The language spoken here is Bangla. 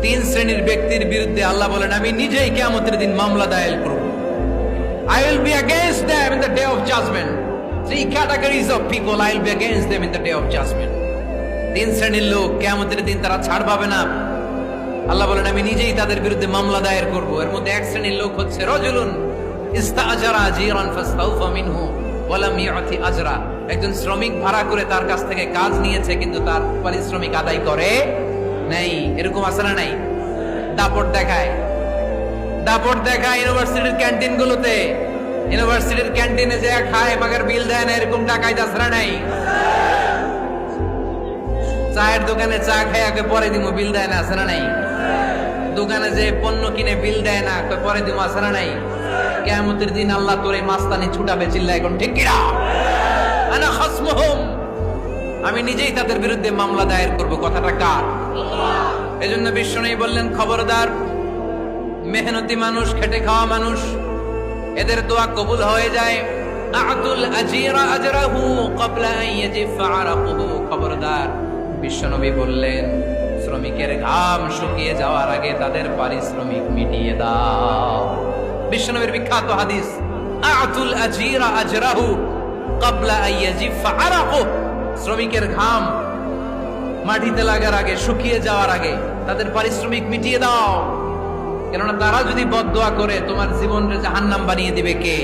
তিন শ্রেণীর ব্যক্তির বিরুদ্ধে আল্লাহ বলেন আমি নিজেই কিয়ামতের দিন মামলা দায়ের করব। I will be against them in the day of judgment. Three categories of people I will be against them in the day of judgment. তিন শ্রেণীর লোক কিয়ামতের দিন তারা ছাড় পাবে না। আল্লাহ বলেন আমি নিজেই তাদের বিরুদ্ধে মামলা দায়ের করব। এর মধ্যে এক শ্রেণীর লোক হচ্ছে রাজুলুন ইস্তাআজারা আজিরান ফাস্তাউফা মিনহু ওয়া লাম ইউতি আজরা। একজন শ্রমিক ভাড়া করে তার কাছ থেকে কাজ নিয়েছে কিন্তু তার পারিশ্রমিক আদায় করে নাই। এরকম আছে না নাই? দাপট দেখায় ইউনিভার্সিটির ক্যান্টিন গুলোতে। ইউনিভার্সিটির ক্যান্টিনে যে খায় মাগার বিল দেয় না, এরকম টাকায় দাসরা নাই। চায়ের দোকানে চা খায় আগে পরে দিমু, বিল দেয় না, আছে না নাই? দোকানে যে পণ্য কিনে বিল দেয় না, পরে দিমু, আছে না নাই? কিয়ামতের দিন আল্লাহ তোর এই মাস্তানি ছুটাবে, চিল্লা এখন ঠিক কিনা? আনা খাসমুহুম, আমি নিজেই তাদের বিরুদ্ধে মামলা দায়ের করব। কথাটা কার? এজন্য বিশ্বনবী বললেন খবরদার, মেহনতি মানুষ, খেটে খাওয়া মানুষ, এদের দোয়া কবুল হয়ে যায়। আতুল আজিরা আজরাহু ক্বাবলা আন ইয়াজিফা আরাকুহু। খবরদার, বিশ্বনবী বললেন শ্রমিকের ঘাম শুকিয়ে যাওয়ার আগে তাদের পারিশ্রমিক মিটিয়ে দাও। বিশ্বনবীর বিখ্যাত হাদিস, আতুল আজিরা আজরাহু ক্বাবলা আন ইয়াজিফা আরাকুহু। শ্রমিকের ঘাম মাটিতে লাগার আগে, শুকিয়ে যাওয়ার আগে তাদের পারিশ্রমিক মিটিয়ে দাও। কেননা তারা যদি বদদোয়া করে তোমার জীবনকে জাহান্নাম বানিয়ে দিবে কে?